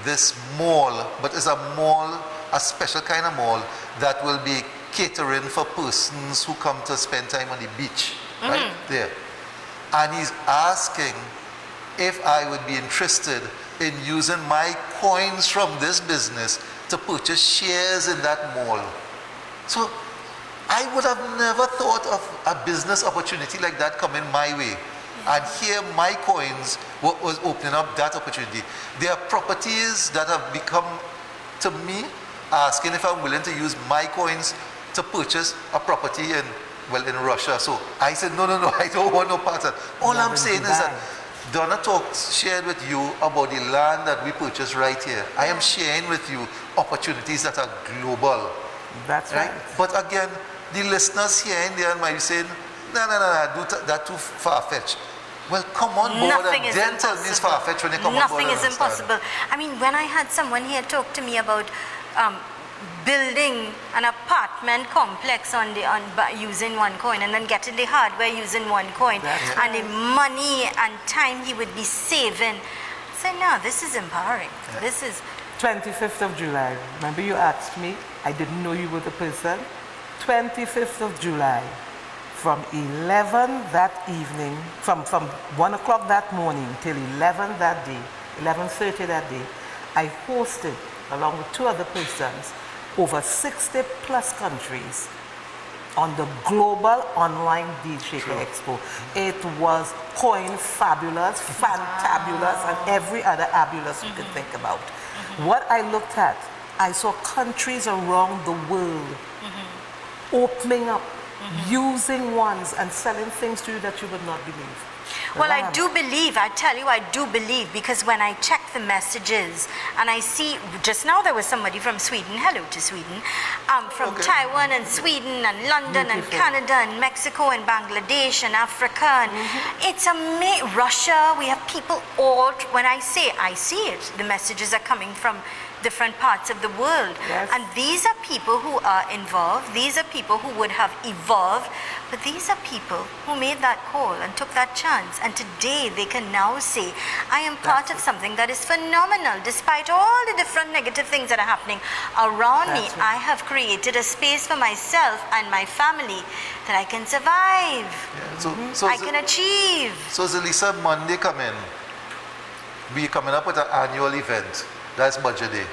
this mall, but it's a mall, a special kind of mall that will be catering for persons who come to spend time on the beach, right there. And he's asking if I would be interested in using my coins from this business to purchase shares in that mall. So I would have never thought of a business opportunity like that coming my way. And here my coins was opening up that opportunity. There are properties that have become to me asking if I'm willing to use my coins to purchase a property in Russia. So I said, no, I don't want no part of that. All I'm saying is that Donna shared with you about the land that we purchased right here. I am sharing with you opportunities that are global. That's right. But again, the listeners here and there might be saying, no, that's too far-fetched. Well, come on board Nothing and then tell me it's far-fetched when you come on board. Nothing is impossible. I mean, when I had someone here talk to me about building an apartment complex by using one coin, and then getting the hardware using one coin, and the money and time he would be saving. I said, no, this is empowering. Yeah. This is 25th of July. Remember you asked me? I didn't know you were the person. 25th of July, from 11 that evening, from 1 o'clock that morning till 11 that day, 11:30 that day, I hosted, along with 2 other persons, over 60 plus countries on the Global Online Deal Shaker Expo. It was coin fabulous, fantabulous, and every other abulous you could think about. What I looked at, I saw countries around the world opening up, using ones and selling things to you that you would not believe. Well, I do believe, I tell you, I do believe, because when I check the messages and I see, just now there was somebody from Sweden, hello to Sweden, from Taiwan and Sweden and London and Canada and Mexico and Bangladesh and Africa, and it's amazing. Russia, we have people all, when I see it, the messages are coming from different parts of the world. Yes. And these are people who are involved, these are people who would have evolved, but these are people who made that call and took that chance. And today they can now say, I am part of something that is phenomenal. Despite all the different negative things that are happening around me, I have created a space for myself and my family that I can survive. I can achieve. So Zelisa, Monday come in, we coming up with an annual event. That's budget day.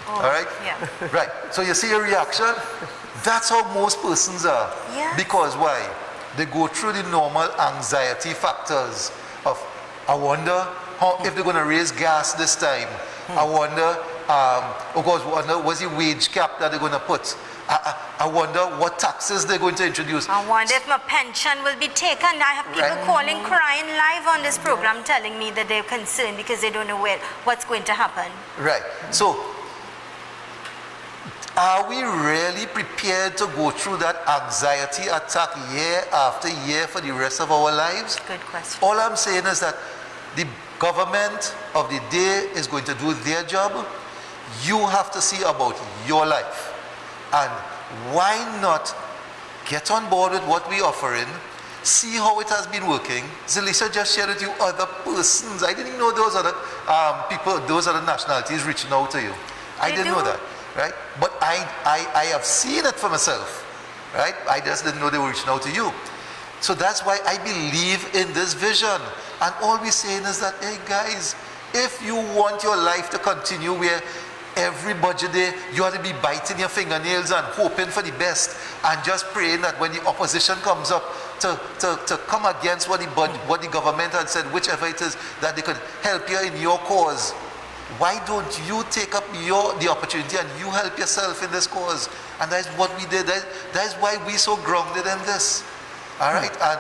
Oh, all right? Yeah. Right. So you see your reaction? That's how most persons are. Yes. Because why? They go through the normal anxiety factors of, I wonder how, if they're going to raise gas this time. I wonder, what's the wage cap that they're going to put? I wonder what taxes they're going to introduce. I wonder if my pension will be taken. I have people calling, crying live on this program, telling me that they're concerned because they don't know what's going to happen. Right. So, are we really prepared to go through that anxiety attack year after year for the rest of our lives? Good question. All I'm saying is that the government of the day is going to do their job. You have to see about your life. And why not get on board with what we're offering, see how it has been working. Zelisa just shared with you other persons. I didn't know those other people, those other nationalities reaching out to you. I didn't know that, right? But I have seen it for myself, right? I just didn't know they were reaching out to you. So that's why I believe in this vision. And all we're saying is that, hey guys, if you want your life to continue where every budget day you have to be biting your fingernails and hoping for the best and just praying that when the opposition comes up to come against what the government had said, whichever it is, that they could help you in your cause, why don't you take up the opportunity and you help yourself in this cause? And that's what we did. That's why we're so grounded in this. All right. And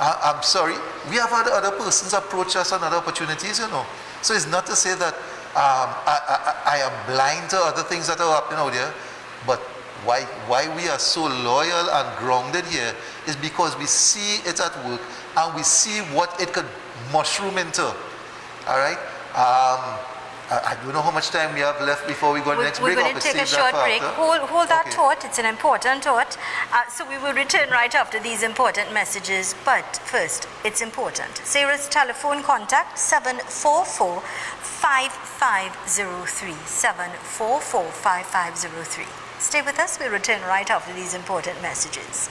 I'm sorry, we have had other persons approach us on other opportunities, you know. So it's not to say that I am blind to other things that are happening out there, but why we are so loyal and grounded here is because we see it at work and we see what it could mushroom into. All right. I don't know how much time we have left before we go to the next break. We're going to take a short break. Hold that thought. It's an important thought. So we will return right after these important messages. But first, it's important. Sarah's telephone contact 744-5503. 744-5503. Stay with us. We'll return right after these important messages.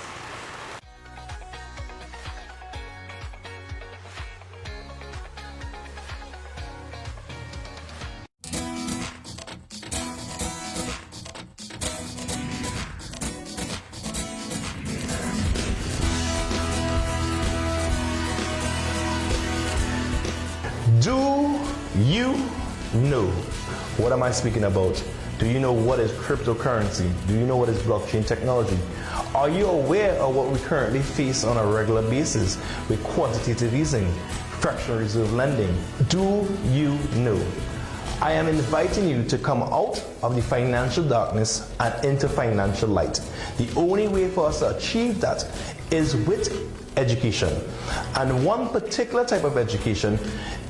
Do you know? What am I speaking about? Do you know what is cryptocurrency? Do you know what is blockchain technology? Are you aware of what we currently face on a regular basis with quantitative easing, fractional reserve lending? Do you know? I am inviting you to come out of the financial darkness and into financial light. The only way for us to achieve that is with education. And one particular type of education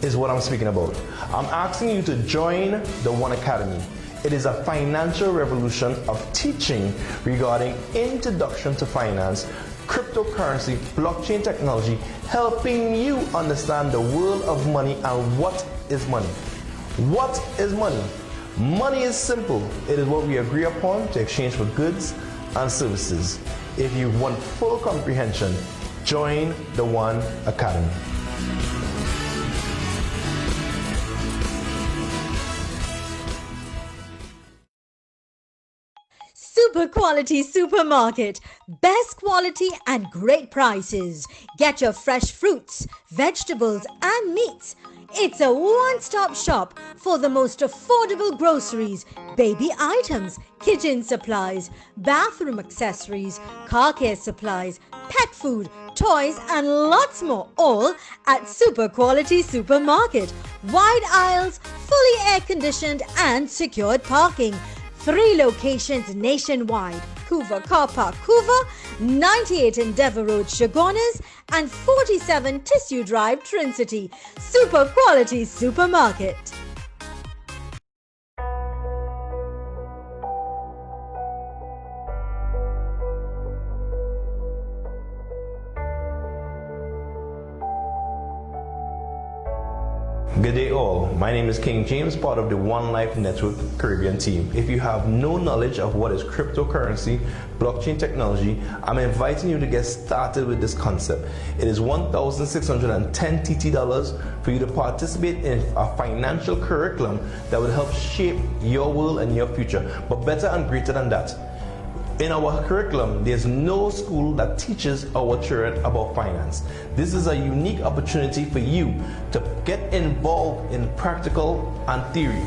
is what I'm speaking about. I'm asking you to join the One Academy. It is a financial revolution of teaching regarding introduction to finance, cryptocurrency, blockchain technology, helping you understand the world of money and what is money. What is money? Money is simple. It is what we agree upon to exchange for goods and services. If you want full comprehension, join the One Academy. super quality supermarket. Best quality and great prices. Get your fresh fruits, vegetables, and meats. It's a one-stop shop for the most affordable groceries, baby items, kitchen supplies, bathroom accessories, car care supplies, pet food, toys, and lots more, all at Super Quality Supermarket. Wide aisles, fully air-conditioned and secured parking. 3 locations nationwide: Couva Car Park, Couva, 98 Endeavour Road, Chaguanas, and 47 Tissue Drive, Trincity. Super Quality Supermarket. Good day all, my name is King James, part of the One Life Network Caribbean team. If you have no knowledge of what is cryptocurrency, blockchain technology, I'm inviting you to get started with this concept. It is $1,610 TT for you to participate in a financial curriculum that would help shape your world and your future. But better and greater than that, in our curriculum, there's no school that teaches our children about finance. This is a unique opportunity for you to get involved in practical and theory.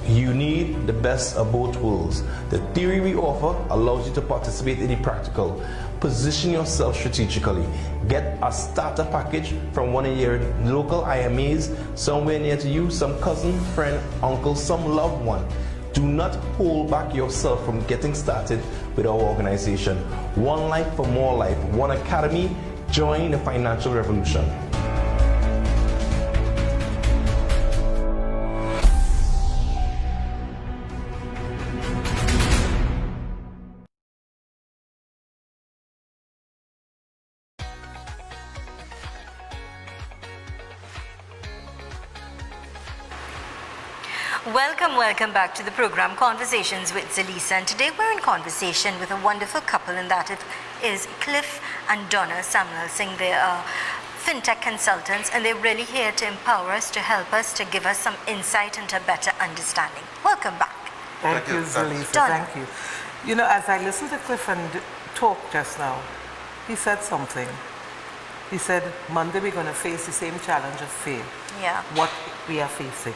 You need the best of both worlds. The theory we offer allows you to participate in the practical. Position yourself strategically. Get a starter package from one of your local IMAs somewhere near to you, some cousin, friend, uncle, some loved one. Do not hold back yourself from getting started with our organization. One life for more life. One academy. Join the financial revolution. Welcome back to the program Conversations with Zalisa, and today we're in conversation with a wonderful couple, and that it is Cliff and Donna Samlal Singhvi. Fintech consultants, and they're really here to empower us, to help us, to give us some insight into better understanding. Welcome back. Thank you, Zalisa. Donna. Thank you. You know, as I listened to Cliff and talk just now, he said something. He said, Monday we're going to face the same challenge of fear. Yeah. What we are facing.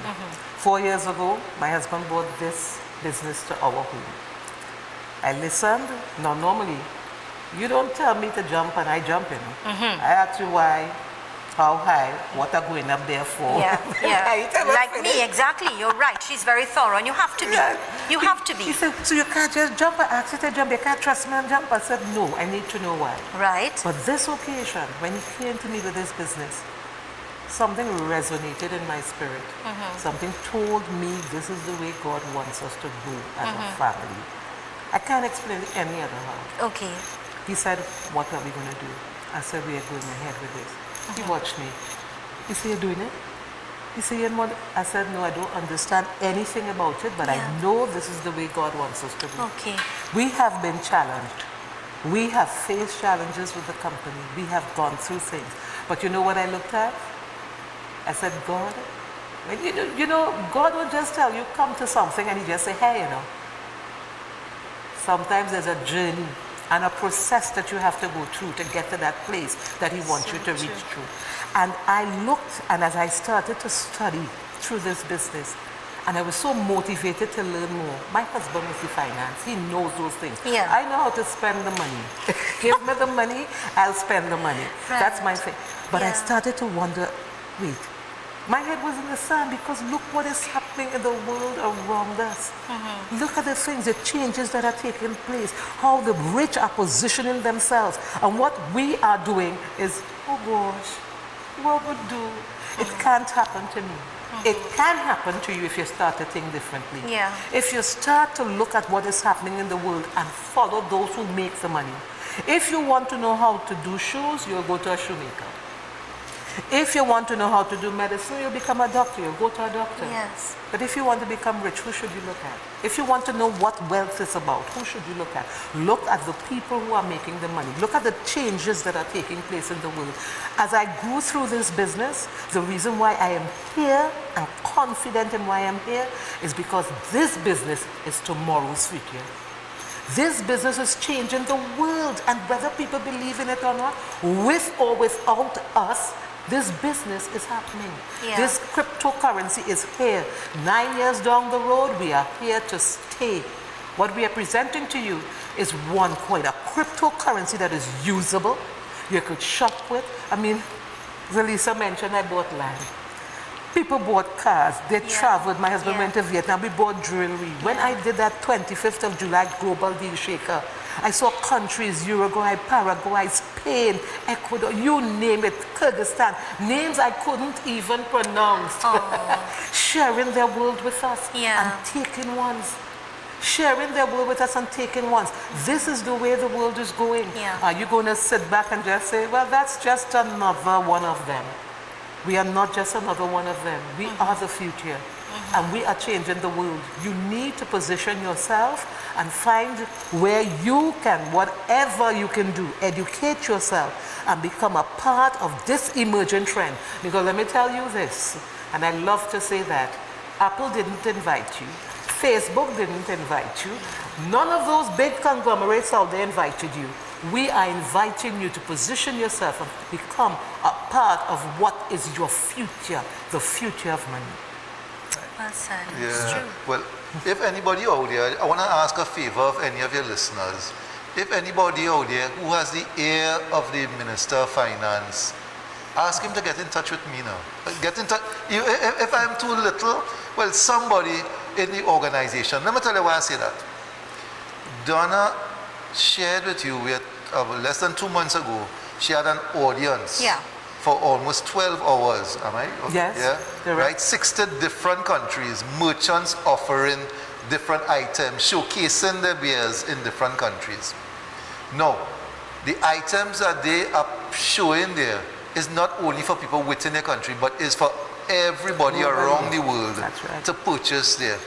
4 years ago, my husband brought this business to our home. I listened. Now, normally, you don't tell me to jump and I jump in. I ask you why, how high, what are going up there for. Yeah. Like me, exactly. You're right. She's very thorough, and you have to be. You have to be. He said, so you can't just jump and ask you to jump. You can't trust me and jump. I said, no, I need to know why. Right. But this occasion, when he came to me with this business, something resonated in my spirit. Something told me this is the way God wants us to go as a family. I can't explain it any other how. Okay. He said, what are we going to do? I said, we are going ahead with this. He watched me. He said, you're doing it? He said, you know what? I said, no, I don't understand anything about it, but I know this is the way God wants us to go. Okay. We have been challenged. We have faced challenges with the company. We have gone through things. But you know what I looked at? I said, God, when you know, God will just tell you, come to something, and he just say, hey, you know. Sometimes there's a journey and a process that you have to go through to get to that place that he wants you to reach through. And I looked, and as I started to study through this business, and I was so motivated to learn more. My husband is in finance. He knows those things. Yeah. I know how to spend the money. Give me the money, I'll spend the money. Right. That's my thing. But I Yeah. started to wonder, wait, my head was in the sand because look what is happening in the world around us. Look at the things, the changes that are taking place, how the rich are positioning themselves. And what we are doing is, oh gosh, what would do? It can't happen to me. It can happen to you if you start to think differently. Yeah. If you start to look at what is happening in the world and follow those who make the money. If you want to know how to do shoes, you'll go to a shoemaker. If you want to know how to do medicine, you'll become a doctor. You'll go to a doctor. Yes. But if you want to become rich, who should you look at? If you want to know what wealth is about, who should you look at? Look at the people who are making the money. Look at the changes that are taking place in the world. As I grew through this business, the reason why I am here and confident in why I'm here is because this business is tomorrow's future. This business is changing the world, and whether people believe in it or not, with or without us, this business is happening. Yeah. This cryptocurrency is here. 9 years down the road, we are here to stay. What we are presenting to you is one coin, a cryptocurrency that is usable, you could shop with. I mean, Lisa mentioned I bought land. People bought cars, they traveled. My husband went to Vietnam, we bought jewelry. When I did that 25th of July Global Deal Shaker, I saw countries, Uruguay, Paraguay, Spain, Ecuador, you name it, Kyrgyzstan, names I couldn't even pronounce, sharing their world with us and taking ones. Sharing their world with us and taking ones. This is the way the world is going. Are you going to sit back and just say, well, that's just another one of them? We are not just another one of them. We are the future. And we are changing the world. You need to position yourself and find where you can, whatever you can do, educate yourself and become a part of this emerging trend. Because let me tell you this, and I love to say that, Apple didn't invite you. Facebook didn't invite you. None of those big conglomerates out there invited you. We are inviting you to position yourself and become a part of what is your future, the future of money. Well said. Yeah. It's true. Well, if anybody out there, I want to ask a favor of any of your listeners. If anybody out there who has the ear of the Minister of Finance, ask him to get in touch with me now. Get in touch. If I'm too little, well, somebody in the organization. Let me tell you why I say that. Donna shared with you, less than 2 months ago, she had an audience for almost 12 hours. Am I? Yes. Yeah. Right? 60 different countries, merchants offering different items, showcasing their wares in different countries. Now, the items that they are showing there is not only for people within their country, but is for everybody around the world to purchase there.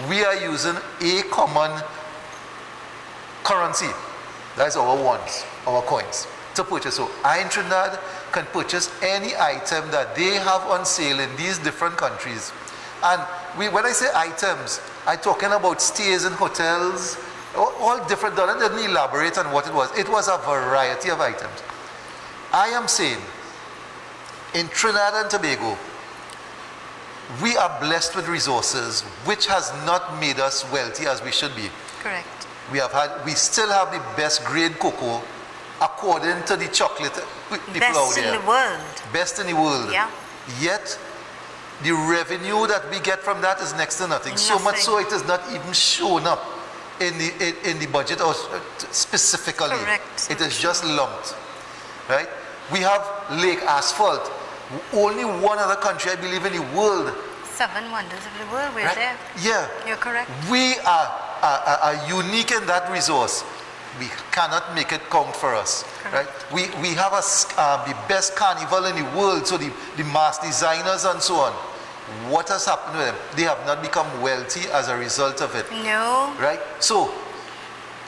We are using a common currency. That's our ones, our coins, to purchase. So I in Trinidad can purchase any item that they have on sale in these different countries. And when I say items, I'm talking about stays in hotels, all different. Donna didn't elaborate on what it was. It was a variety of items. I am saying, in Trinidad and Tobago, we are blessed with resources which has not made us wealthy as we should be. Correct. We still have the best grade cocoa according to the chocolate people Best out there. in the world. Best in the world. Yeah. Yet, the revenue that we get from that is next to nothing. So much so it is not even shown up in the budget or specifically. Correct. It is just lumped. Right? We have Lake Asphalt. Only one other country, I believe, in the world. 7 wonders of the world, we're there. Yeah. You're correct. We are unique in that resource. We cannot make it count for us. Correct. Right? We have the best carnival in the world, so the mass designers and so on. What has happened with them? They have not become wealthy as a result of it. No. Right? So,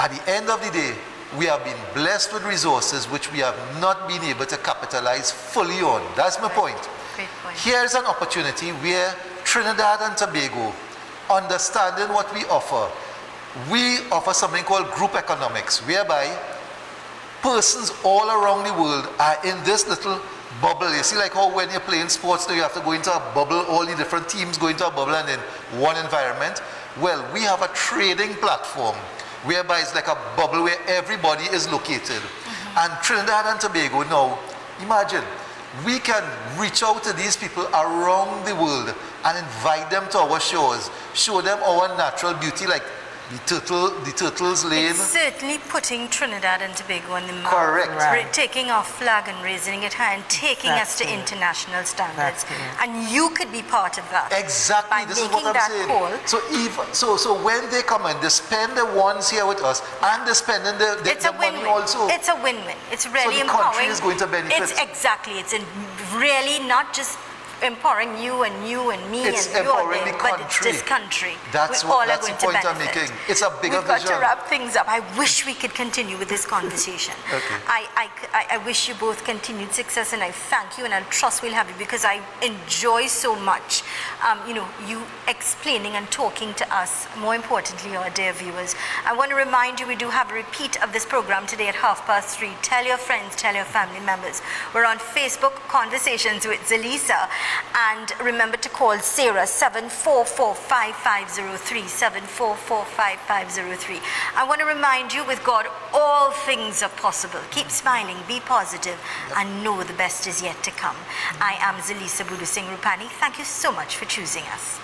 at the end of the day, we have been blessed with resources which we have not been able to capitalize fully on. That's my point. Great point. Here's an opportunity where Trinidad and Tobago, understanding what we offer something called group economics, whereby persons all around the world are in this little bubble. You see, like how when you're playing sports, you have to go into a bubble, all the different teams go into a bubble and in one environment. Well, we have a trading platform whereby it's like a bubble where everybody is located. And Trinidad and Tobago now, imagine, we can reach out to these people around the world and invite them to our shores, show them our natural beauty, like the turtles lane. It's certainly putting Trinidad and Tobago on the map. Correct. Right. Taking our flag and raising it high and taking us to international standards. And you could be part of that. Exactly. By This is what making I'm that saying. call. So when they come in, they spend the ones here with us, and they're spending the money also. It's a win-win. It's really the empowering. country is going to benefit. It's exactly. It's really not just empowering you and me It's and you are empowering there, the but it's country. this country. That's We all that's are the going point to I'm benefit. making. It's a bigger We've got vision. to wrap things up. I wish we could continue with this conversation. Okay. I wish you both continued success, and I thank you, and I trust we'll have you, because I enjoy so much, you explaining and talking to us, more importantly, our dear viewers. I want to remind you, we do have a repeat of this program today at 3:30. Tell your friends, tell your family members. We're on Facebook, Conversations with Zalisa, and remember to call Sarah, 744-5503, 744-5503. I want to remind you, with God, all things are possible. Keep smiling, be positive, and know the best is yet to come. I am Zalisa Budu Singh Rupani. Thank you so much for choosing us.